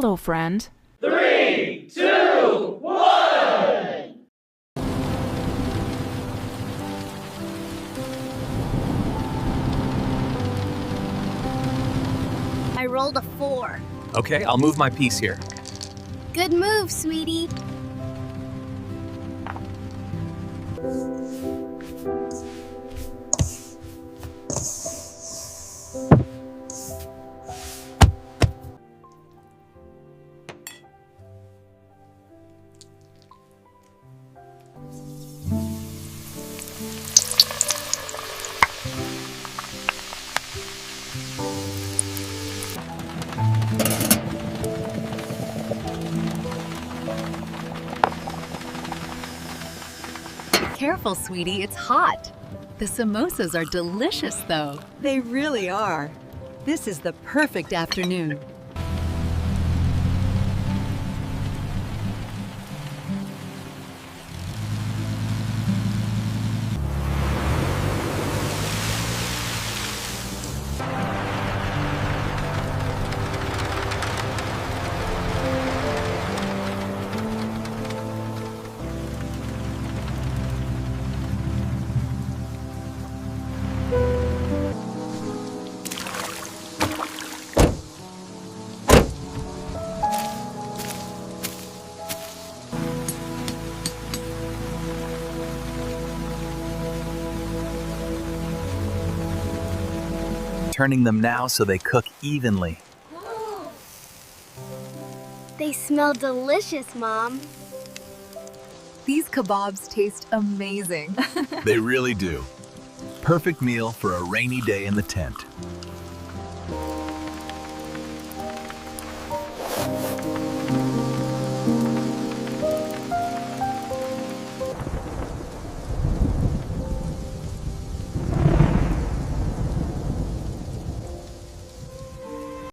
hello, friend. 3, 2, 1! I rolled a 4. Okay, I'll move my piece here. Good move, sweetie. Careful, sweetie, it's hot. The samosas are delicious, though. They really are. This is the perfect afternoon. Turning them now so they cook evenly. They smell delicious, Mom. These kebabs taste amazing. They really do. Perfect meal for a rainy day in the tent.